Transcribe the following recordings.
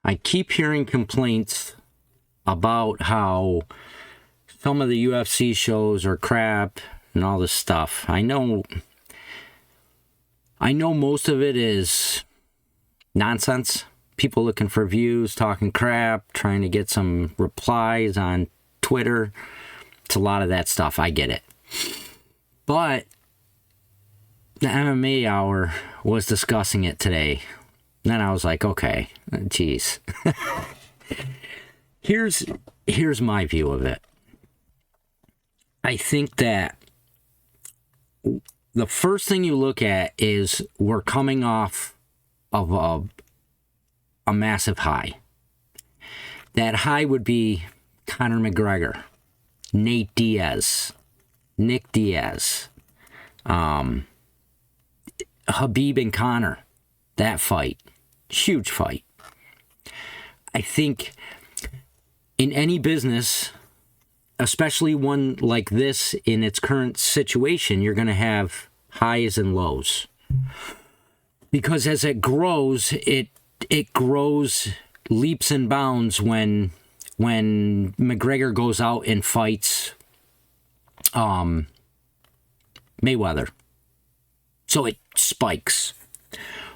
I keep hearing complaints about how some of the UFC shows are crap and all this stuff. I know most of it is nonsense. People looking for views, talking crap, trying to get some replies on Twitter. It's a lot of that stuff. I get it. But the MMA Hour was discussing it today. And then I was like, okay, geez. Here's my view of it. I think that the first thing you look at is we're coming off of a massive high. That high would be Conor McGregor, Nate Diaz, Nick Diaz, Habib and Conor, that fight, huge fight. I think in any business, especially one like this in its current situation, you're going to have highs and lows. Because as it grows, it grows leaps and bounds when McGregor goes out and fights Mayweather. So it spikes.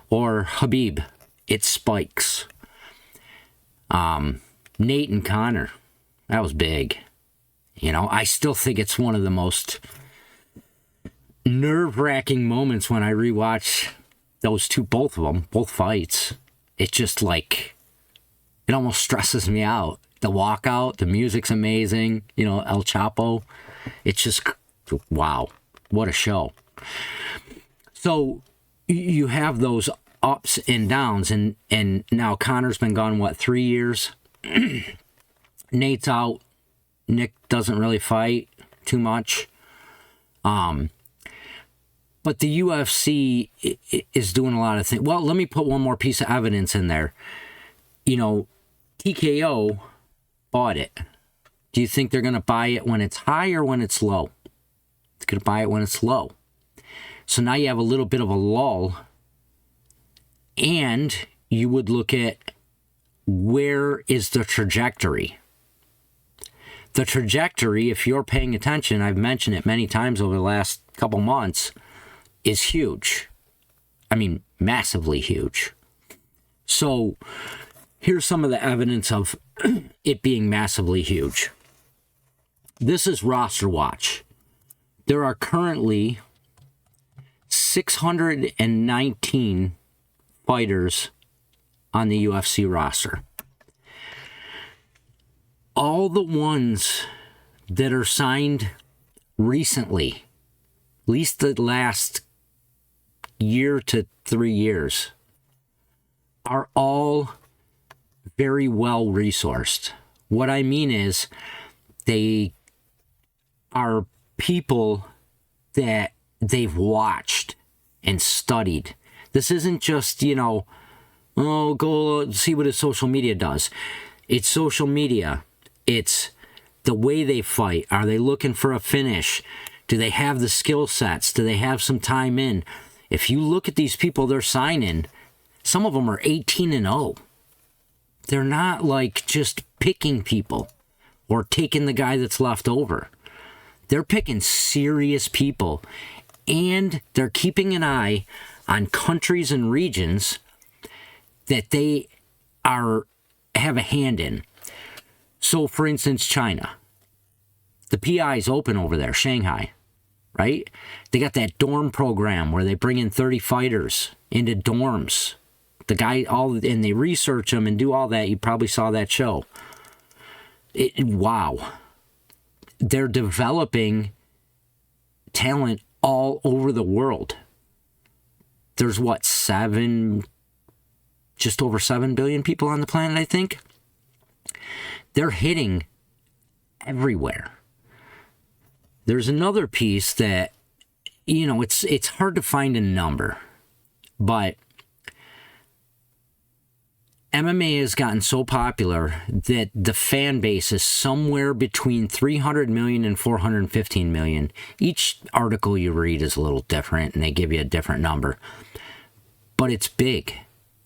Or Habib, it spikes. Nate and Conor, that was big. You know, I still think it's one of the most nerve-wracking moments when I rewatch those two, both of them, both fights. It just like, it almost stresses me out. The walkout, the music's amazing. You know, El Chapo. It's just, wow, what a show. So you have those ups and downs, and now Conor's been gone, 3 years? Nate's out. Nick doesn't really fight too much. But the UFC is doing a lot of things. Well, let me put one more piece of evidence in there. You know, TKO bought it. Do you think they're going to buy it when it's high or when it's low? It's going to buy it when it's low. So now you have a little bit of a lull. And you would look at, where is the trajectory? The trajectory, if you're paying attention, I've mentioned it many times over the last couple months, is huge. I mean, massively huge. So here's some of the evidence of it being massively huge. This is roster watch. There are currently 619 fighters on the UFC roster. All the ones that are signed recently, at least the last year to 3 years, are all very well resourced. What I mean is, they are people that they've watched and studied. This isn't just, you know, oh, go see what his social media does. It's social media. It's the way they fight. Are they looking for a finish? Do they have the skill sets? Do they have some time in? If you look at these people they're signing, some of them are 18-0. They're not like just picking people or taking the guy that's left over. They're picking serious people, and they're keeping an eye on countries and regions that they have a hand in. So, for instance, China. The PI is open over there, Shanghai, right? They got that dorm program where they bring in 30 fighters into dorms. And they research them and do all that. You probably saw that show. Wow. They're developing talent all over the world. There's just over 7 billion people on the planet, I think. They're hitting everywhere. There's another piece that, you know, it's hard to find a number, but MMA has gotten so popular that the fan base is somewhere between 300 million and 415 million. Each article you read is a little different, and they give you a different number. But it's big,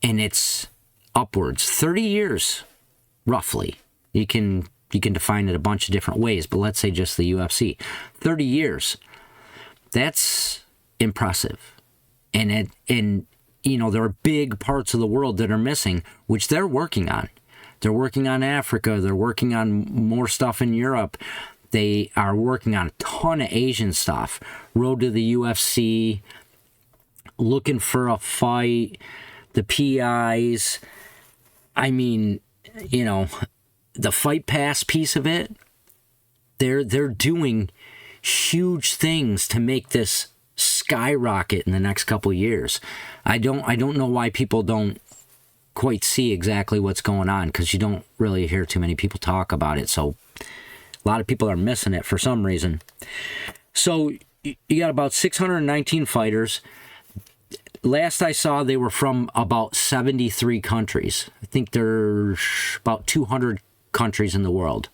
and it's upwards. 30 years, roughly. You can define it a bunch of different ways, but let's say just the UFC. 30 years. That's impressive. And there are big parts of the world that are missing, which they're working on. They're working on Africa. They're working on more stuff in Europe. They are working on a ton of Asian stuff. Road to the UFC, looking for a fight, the PIs. I mean, the Fight Pass piece of it, they're doing huge things to make this skyrocket in the next couple of years. I don't know why people don't quite see exactly what's going on, because you don't really hear too many people talk about it. So a lot of people are missing it for some reason. So you got about 619 fighters. Last I saw, they were from about 73 countries. I think there's about 200 countries in the world.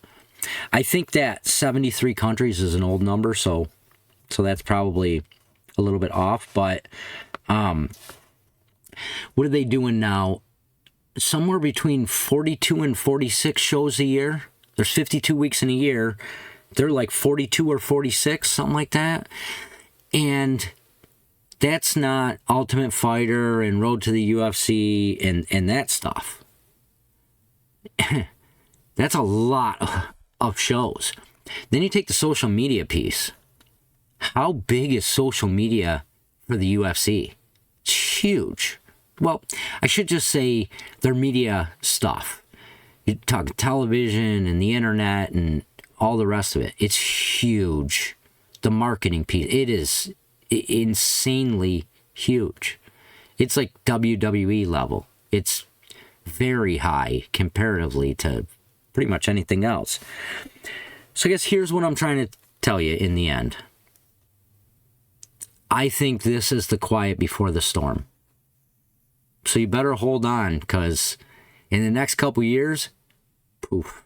I think that 73 countries is an old number, so that's probably a little bit off. But what are they doing now? Somewhere between 42 and 46 shows a year. There's 52 weeks in a year. They're like 42 or 46, something like that. And that's not Ultimate Fighter and Road to the UFC and that stuff. That's a lot of shows. Then you take the social media piece. How big is social media for the UFC? It's huge. Well, I should just say their media stuff. You talk television and the internet and all the rest of it. It's huge. The marketing piece, it is insanely huge. It's like WWE level. It's very high comparatively to pretty much anything else. So I guess here's what I'm trying to tell you in the end. I think this is the quiet before the storm. So you better hold on, because in the next couple years, poof,